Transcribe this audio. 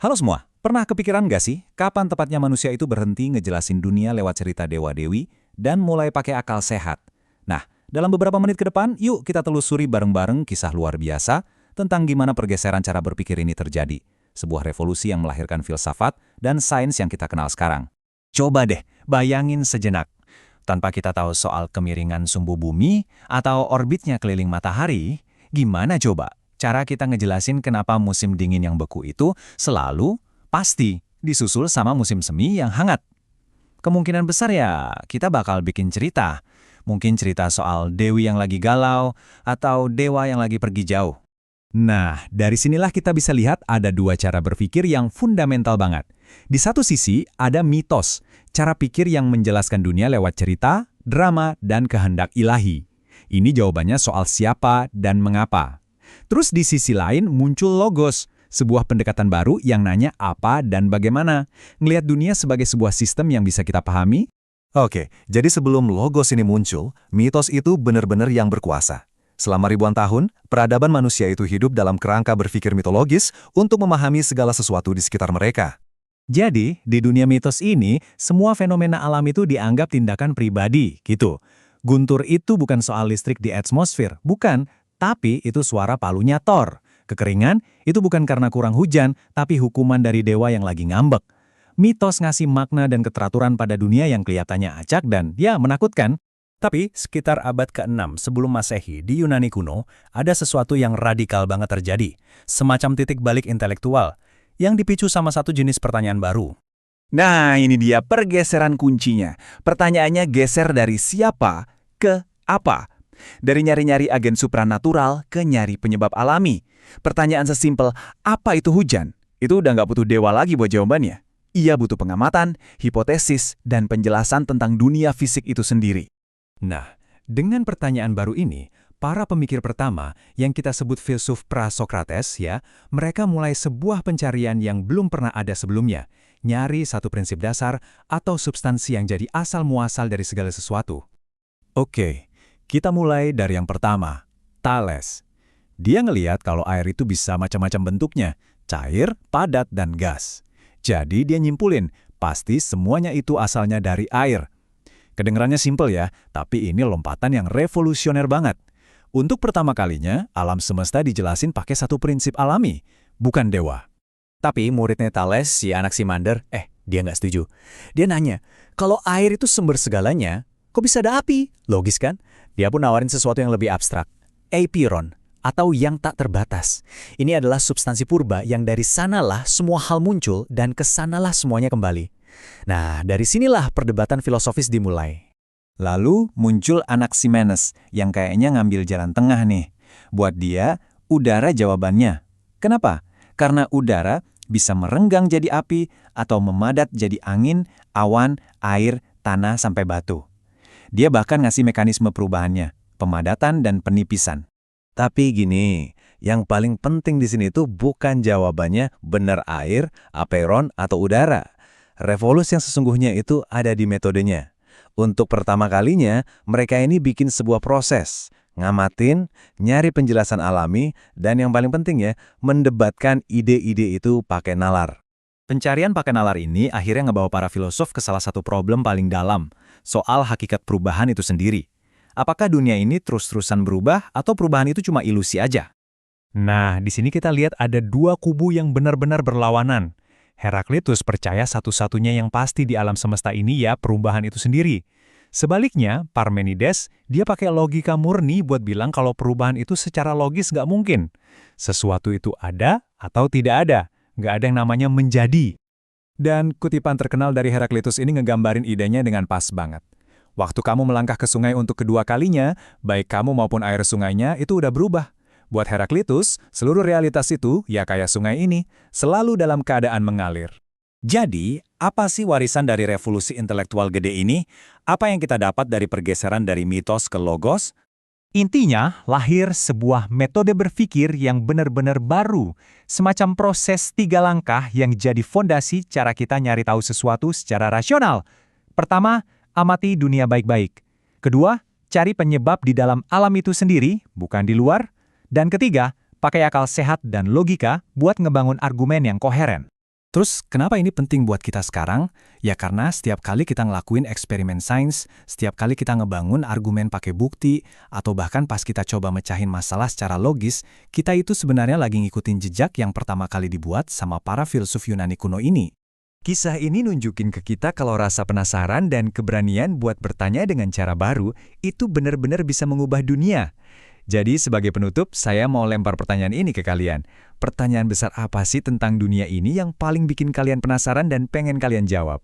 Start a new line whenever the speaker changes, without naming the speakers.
Halo semua, pernah kepikiran nggak sih kapan tepatnya manusia itu berhenti ngejelasin dunia lewat cerita dewa-dewi dan mulai pakai akal sehat? Nah, dalam beberapa menit ke depan, yuk kita telusuri bareng-bareng kisah luar biasa tentang gimana pergeseran cara berpikir ini terjadi. Sebuah revolusi yang melahirkan filsafat dan sains yang kita kenal sekarang. Coba deh, bayangin sejenak. Tanpa kita tahu soal kemiringan sumbu bumi atau orbitnya keliling matahari, gimana coba cara kita ngejelasin kenapa musim dingin yang beku itu selalu pasti disusul sama musim semi yang hangat? Kemungkinan besar ya kita bakal bikin cerita. Mungkin cerita soal dewi yang lagi galau atau dewa yang lagi pergi jauh. Nah, dari sinilah kita bisa lihat ada dua cara berpikir yang fundamental banget. Di satu sisi ada mitos, cara pikir yang menjelaskan dunia lewat cerita, drama, dan kehendak ilahi. Ini jawabannya soal siapa dan mengapa. Terus di sisi lain muncul logos, sebuah pendekatan baru yang nanya apa dan bagaimana, ngelihat dunia sebagai sebuah sistem yang bisa kita pahami.
Oke, jadi sebelum logos ini muncul, mitos itu benar-benar yang berkuasa. Selama ribuan tahun, peradaban manusia itu hidup dalam kerangka berpikir mitologis untuk memahami segala sesuatu di sekitar mereka.
Jadi, di dunia mitos ini, semua fenomena alam itu dianggap tindakan pribadi, gitu. Guntur itu bukan soal listrik di atmosfer, bukan, tapi itu suara palunya Thor. Kekeringan itu bukan karena kurang hujan, tapi hukuman dari dewa yang lagi ngambek. Mitos ngasih makna dan keteraturan pada dunia yang kelihatannya acak dan, ya, menakutkan. Tapi, sekitar abad ke-6 sebelum Masehi di Yunani kuno, ada sesuatu yang radikal banget terjadi. Semacam titik balik intelektual, yang dipicu sama satu jenis pertanyaan baru.
Nah, ini dia pergeseran kuncinya. Pertanyaannya geser dari siapa ke apa. Dari nyari-nyari agen supranatural ke nyari penyebab alami. Pertanyaan sesimpel, apa itu hujan? Itu udah nggak butuh dewa lagi buat jawabannya. Ia butuh pengamatan, hipotesis, dan penjelasan tentang dunia fisik itu sendiri.
Nah, dengan pertanyaan baru ini, para pemikir pertama yang kita sebut filsuf pra-Sokrates ya, mereka mulai sebuah pencarian yang belum pernah ada sebelumnya, nyari satu prinsip dasar atau substansi yang jadi asal-muasal dari segala sesuatu. Oke, kita mulai dari yang pertama, Thales. Dia ngelihat kalau air itu bisa macam-macam bentuknya, cair, padat, dan gas. Jadi dia nyimpulin, pasti semuanya itu asalnya dari air. Kedengarannya simpel ya, tapi ini lompatan yang revolusioner banget. Untuk pertama kalinya, alam semesta dijelasin pakai satu prinsip alami, bukan dewa.
Tapi muridnya Thales, si Anaximander, dia nggak setuju. Dia nanya, kalau air itu sumber segalanya, kok bisa ada api? Logis kan? Dia pun nawarin sesuatu yang lebih abstrak, apeiron, atau yang tak terbatas. Ini adalah substansi purba yang dari sanalah semua hal muncul dan kesanalah semuanya kembali. Nah, dari sinilah perdebatan filosofis dimulai.
Lalu muncul Anaximenes yang kayaknya ngambil jalan tengah nih. Buat dia, udara jawabannya. Kenapa? Karena udara bisa merenggang jadi api atau memadat jadi angin, awan, air, tanah, sampai batu. Dia bahkan ngasih mekanisme perubahannya, pemadatan dan penipisan.
Tapi gini, yang paling penting di sini itu bukan jawabannya benar air, apeiron, atau udara. Revolusi yang sesungguhnya itu ada di metodenya. Untuk pertama kalinya, mereka ini bikin sebuah proses, ngamatin, nyari penjelasan alami, dan yang paling penting ya, mendebatkan ide-ide itu pakai nalar.
Pencarian pakai nalar ini akhirnya ngebawa para filosof ke salah satu problem paling dalam, soal hakikat perubahan itu sendiri. Apakah dunia ini terus-terusan berubah atau perubahan itu cuma ilusi aja? Nah, di sini kita lihat ada dua kubu yang benar-benar berlawanan. Heraklitus percaya satu-satunya yang pasti di alam semesta ini ya perubahan itu sendiri. Sebaliknya, Parmenides, dia pakai logika murni buat bilang kalau perubahan itu secara logis nggak mungkin. Sesuatu itu ada atau tidak ada, nggak ada yang namanya menjadi. Dan kutipan terkenal dari Heraklitus ini ngegambarin idenya dengan pas banget. Waktu kamu melangkah ke sungai untuk kedua kalinya, baik kamu maupun air sungainya itu udah berubah. Buat Heraklitus, seluruh realitas itu, ya kayak sungai ini, selalu dalam keadaan mengalir. Jadi, apa sih warisan dari revolusi intelektual gede ini? Apa yang kita dapat dari pergeseran dari mitos ke logos? Intinya, lahir sebuah metode berpikir yang benar-benar baru, semacam proses 3 langkah yang jadi fondasi cara kita nyari tahu sesuatu secara rasional. Pertama, amati dunia baik-baik. Kedua, cari penyebab di dalam alam itu sendiri, bukan di luar. Dan ketiga, pakai akal sehat dan logika buat ngebangun argumen yang koheren. Terus, kenapa ini penting buat kita sekarang? Ya karena setiap kali kita ngelakuin eksperimen sains, setiap kali kita ngebangun argumen pakai bukti, atau bahkan pas kita coba mecahin masalah secara logis, kita itu sebenarnya lagi ngikutin jejak yang pertama kali dibuat sama para filsuf Yunani kuno ini.
Kisah ini nunjukin ke kita kalau rasa penasaran dan keberanian buat bertanya dengan cara baru itu benar-benar bisa mengubah dunia. Jadi sebagai penutup, saya mau lempar pertanyaan ini ke kalian. Pertanyaan besar apa sih tentang dunia ini yang paling bikin kalian penasaran dan pengen kalian jawab?